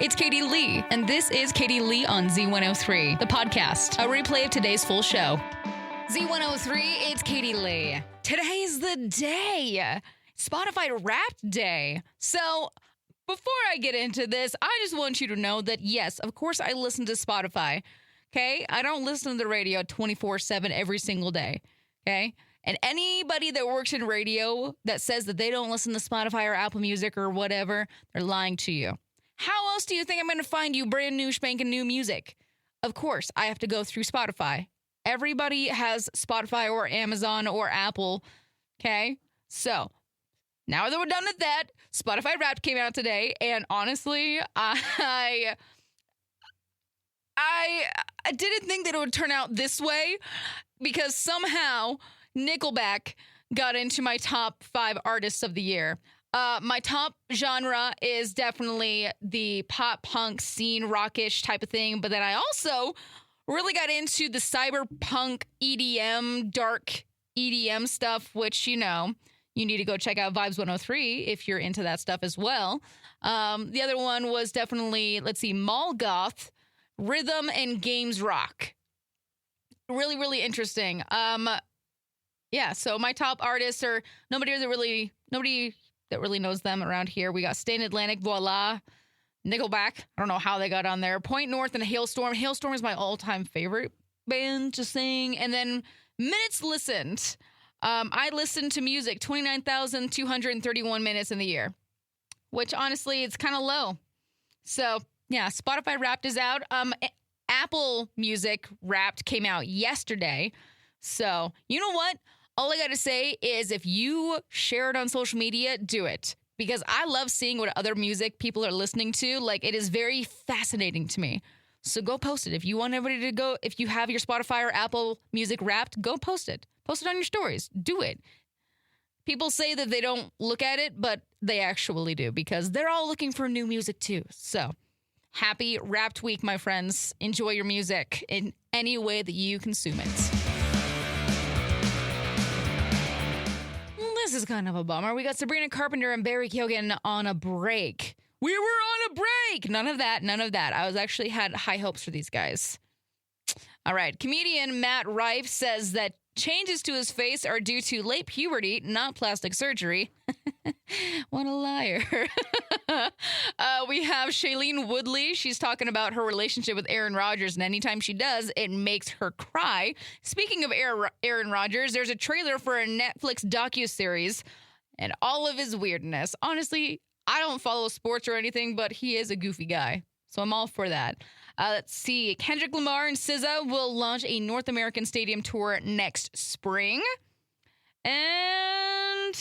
It's Katie Lee, and this is Katie Lee on Z103, the podcast, a replay of today's full show. Z103, it's Katie Lee. Today's the day, Spotify Wrapped Day. So before I get into this, I just want you to know that, yes, of course I listen to Spotify, okay? I don't listen to the radio 24/7 every single day, okay? And anybody that works in radio that says that they don't listen to Spotify or Apple Music or whatever, they're lying to you. How else do you think I'm going to find you brand new spanking new music? Of course, I have to go through Spotify. Everybody has Spotify or Amazon or Apple, okay? So, now that we're done with that, Spotify Wrapped came out today, and honestly, I didn't think that it would turn out this way because somehow Nickelback got into my top 5 artists of the year. My top genre is definitely the pop punk scene, rockish type of thing. But then I also really got into the cyberpunk EDM, dark EDM stuff, which, you know, you need to go check out Vibes 103 if you're into that stuff as well. The other one was definitely, Mall Goth, rhythm and games rock. Really, really interesting. Yeah, so my top artists are nobody that really knows them around here. We got Stain Atlantic, Voila, Nickelback. I don't know how they got on there. Point North and Hailstorm. Hailstorm is my all-time favorite band, just saying. And then minutes listened. I listened to music 29,231 minutes in the year, which honestly, it's kind of low. So, yeah, Spotify Wrapped is out. Apple Music Wrapped came out yesterday. So, you know what? All I got to say is if you share it on social media, do it. Because I love seeing what other music people are listening to. Like, it is very fascinating to me. So go post it. If you want everybody to go, if you have your Spotify or Apple Music Wrapped, go post it. Post it on your stories. Do it. People say that they don't look at it, but they actually do. Because they're all looking for new music too. So, happy Wrapped Week, my friends. Enjoy your music in any way that you consume it. This is kind of a bummer. We got Sabrina Carpenter and Barry Keoghan on a break. We were on a break. None of that. I was actually had high hopes for these guys. All right. Comedian Matt Rife says that changes to his face are due to late puberty, not plastic surgery. What a liar. We have Shailene Woodley. She's talking about her relationship with Aaron Rodgers, and anytime she does, it makes her cry. Speaking of Aaron Rodgers, there's a trailer for a Netflix docuseries and all of his weirdness. Honestly, I don't follow sports or anything, but he is a goofy guy, so I'm all for that. Let's see. Kendrick Lamar and SZA will launch a North American stadium tour next spring. And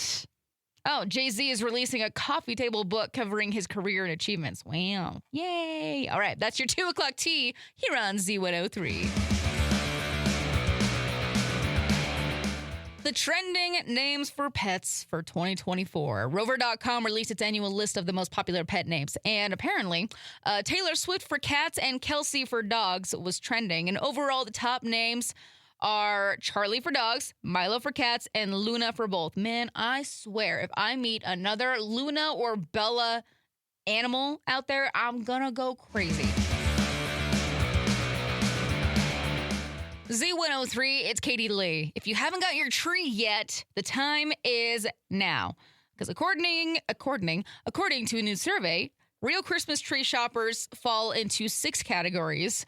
Jay-Z is releasing a coffee table book covering his career and achievements. Wow. Yay. All right, that's your 2 o'clock tea here on Z103. The trending names for pets for 2024. Rover.com released its annual list of the most popular pet names. And apparently, Taylor Swift for cats and Kelsey for dogs was trending. And overall, the top names are Charlie for dogs, Milo for cats, and Luna for both. Man, I swear, if I meet another Luna or Bella animal out there, I'm gonna go crazy. Z103, it's Katie Lee. If you haven't got your tree yet, the time is now. Because according to a new survey, real Christmas tree shoppers fall into 6 categories.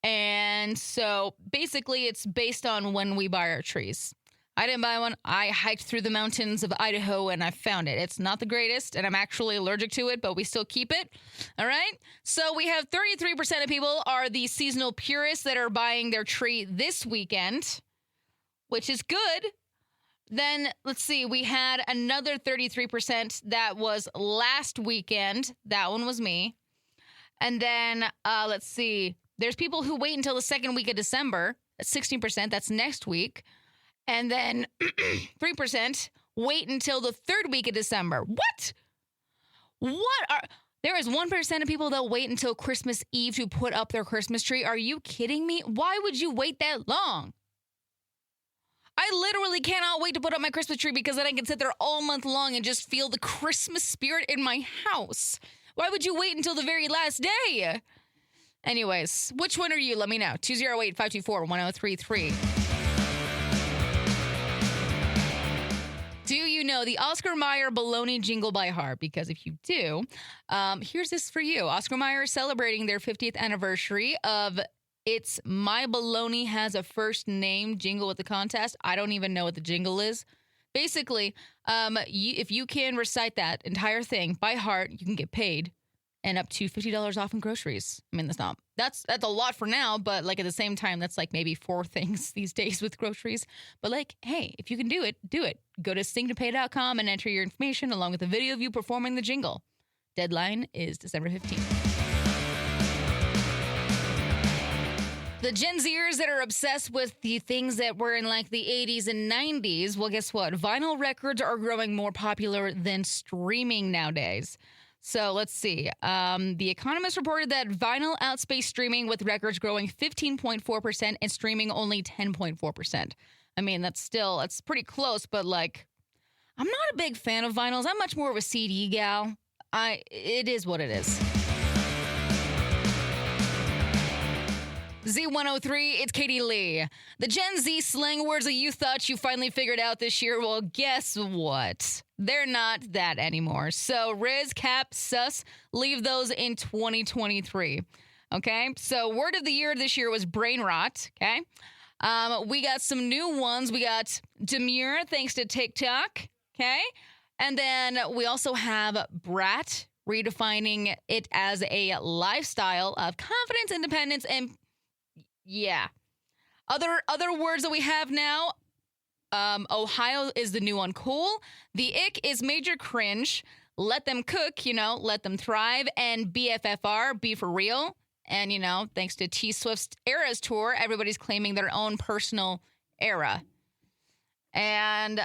And so basically it's based on when we buy our trees. I didn't buy one. I hiked through the mountains of Idaho and I found it. It's not the greatest and I'm actually allergic to it, but we still keep it. All right. So we have 33% of people are the seasonal purists that are buying their tree this weekend, which is good. Then let's see. We had another 33% that was last weekend. That one was me. And then let's see. There's people who wait until the second week of December. That's 16%. That's next week. And then 3% wait until the third week of December. There is 1% of people that wait until Christmas Eve to put up their Christmas tree. Are you kidding me? Why would you wait that long? I literally cannot wait to put up my Christmas tree because then I can sit there all month long and just feel the Christmas spirit in my house. Why would you wait until the very last day? Anyways, which one are you? Let me know. 208-524-1033. Do you know the Oscar Mayer Bologna jingle by heart? Because if you do, here's this for you. Oscar Mayer is celebrating their 50th anniversary of It's My Bologna Has a First Name jingle with the contest. I don't even know what the jingle is. Basically, if you can recite that entire thing by heart, you can get paid and up to $50 off in groceries. I mean, that's a lot for now, but like at the same time, that's like maybe 4 things these days with groceries. But like, hey, if you can do it, do it. Go to singtopay.com and enter your information along with a video of you performing the jingle. Deadline is December 15th. The Gen Zers that are obsessed with the things that were in like the 80s and 90s, well, guess what? Vinyl records are growing more popular than streaming nowadays. So let's see. The Economist reported that vinyl outspaced streaming with records growing 15.4% and streaming only 10.4%. I mean, that's pretty close, but like, I'm not a big fan of vinyls. I'm much more of a CD gal. It is what it is. Z103, it's Katie Lee. The Gen Z slang words that you thought you finally figured out this year, well, guess what? They're not that anymore. So Riz, Cap, Sus, leave those in 2023. Okay? So word of the year this year was brain rot. Okay? We got some new ones. We got demure, thanks to TikTok. Okay? And then we also have brat, redefining it as a lifestyle of confidence, independence, and yeah. Other words that we have now, Ohio is the new uncool. The ick is major cringe. Let them cook, let them thrive. And BFFR, be for real. And, thanks to T Swift's Eras Tour, everybody's claiming their own personal era. And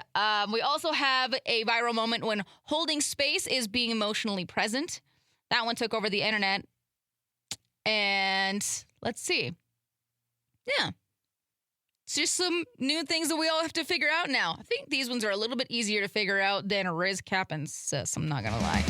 we also have a viral moment when holding space is being emotionally present. That one took over the internet. And let's see. Yeah. It's just some new things that we all have to figure out now. I think these ones are a little bit easier to figure out than Riz, Cap, and Sis. I'm not going to lie.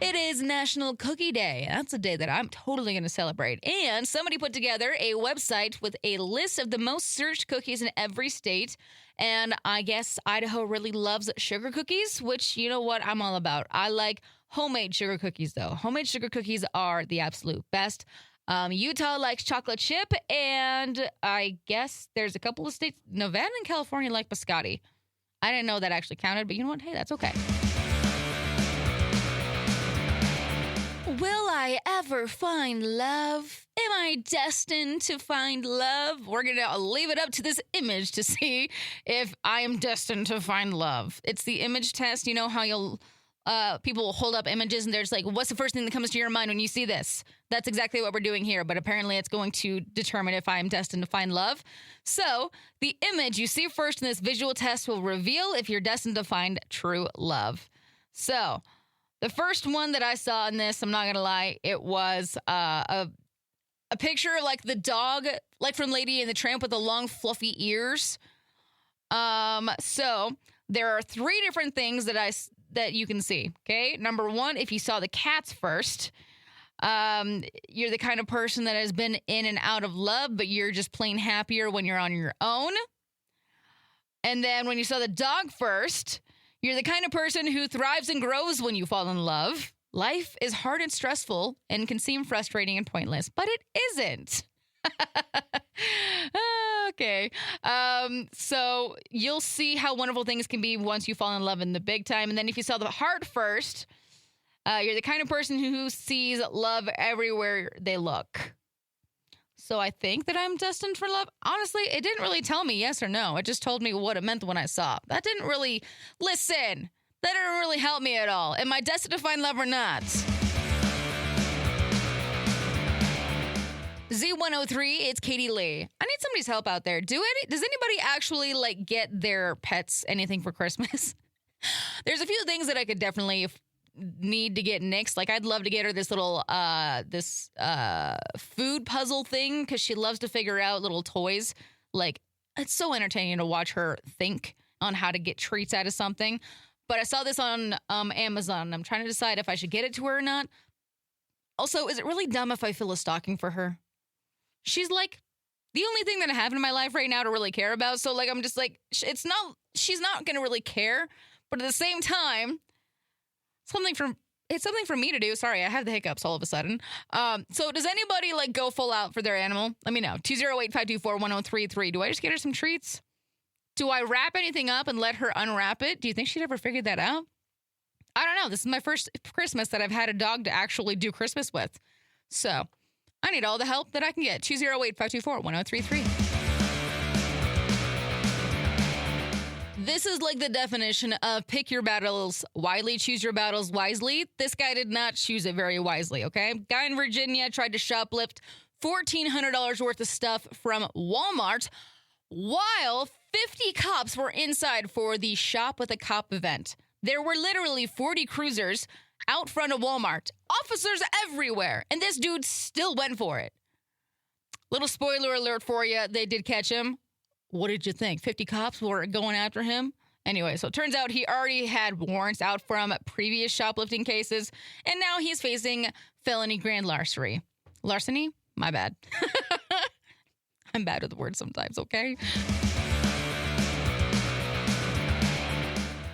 It is National Cookie Day. That's a day that I'm totally going to celebrate. And somebody put together a website with a list of the most searched cookies in every state. And I guess Idaho really loves sugar cookies, which, you know what, I'm all about. I like homemade sugar cookies, though. Homemade sugar cookies are the absolute best. Utah likes chocolate chip, and I guess there's a couple of states, Nevada and California, like biscotti. I didn't know that actually counted, but you know what? Hey, that's okay. Will I ever find love? Am I destined to find love? We're going to leave it up to this image to see if I am destined to find love. It's the image test. You know how people will hold up images and they're just like, what's the first thing that comes to your mind when you see this? That's exactly what we're doing here, but apparently it's going to determine if I'm destined to find love. So the image you see first in this visual test will reveal if you're destined to find true love. So the first one that I saw in this, I'm not going to lie, it was a picture like the dog, like from Lady and the Tramp with the long fluffy ears. So there are 3 different things that you can see, okay? Number 1, if you saw the cats first, you're the kind of person that has been in and out of love, but you're just plain happier when you're on your own. And then when you saw the dog first, you're the kind of person who thrives and grows when you fall in love. Life is hard and stressful and can seem frustrating and pointless, but it isn't. Okay. So you'll see how wonderful things can be once you fall in love in the big time. And then if you saw the heart first, you're the kind of person who sees love everywhere they look. So I think that I'm destined for love. Honestly, it didn't really tell me yes or no. It just told me what it meant when I saw. That didn't really help me at all. Am I destined to find love or not? Z103, it's Katie Lee. I need somebody's help out there. Does anybody actually get their pets anything for Christmas? There's a few things that I could definitely need to get nixed. I'd love to get her this little food puzzle thing because she loves to figure out little toys. It's so entertaining to watch her think on how to get treats out of something. but I saw this on Amazon. I'm trying to decide if I should get it to her or not. Also, is it really dumb if I fill a stocking for her? She's like the only thing that I have in my life right now to really care about. So like, I'm just like, she's not going to really care. But at the same time, it's something for me to do. Sorry, I have the hiccups all of a sudden. So does anybody like go full out for their animal? Let me know. 208-524-1033. Do I just get her some treats? Do I wrap anything up and let her unwrap it? Do you think she'd ever figured that out? I don't know. This is my first Christmas that I've had a dog to actually do Christmas with. So I need all the help that I can get. 208-524-1033. This is like the definition of pick your battles wisely, choose your battles wisely. This guy did not choose it very wisely, okay? Guy in Virginia tried to shoplift $1,400 worth of stuff from Walmart while 50 cops were inside for the Shop with a Cop event. There were literally 40 cruisers out front of Walmart, officers everywhere, and this dude still went for it. Little spoiler alert for you, they did catch him. What did you think? 50 cops were going after him? Anyway, so it turns out he already had warrants out from previous shoplifting cases, and now he's facing felony grand larceny. Larceny? My bad. I'm bad with the words sometimes, okay?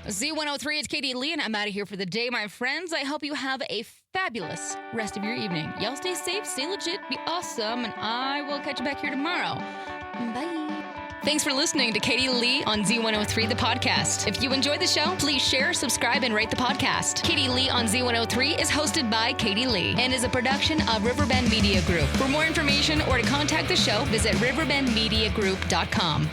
Z103, it's Katie Lee, and I'm out of here for the day, my friends. I hope you have a fabulous rest of your evening. Y'all stay safe, stay legit, be awesome, and I will catch you back here tomorrow. Bye. Thanks for listening to Katie Lee on Z103, the podcast. If you enjoyed the show, please share, subscribe, and rate the podcast. Katie Lee on Z103 is hosted by Katie Lee and is a production of Riverbend Media Group. For more information or to contact the show, visit riverbendmediagroup.com.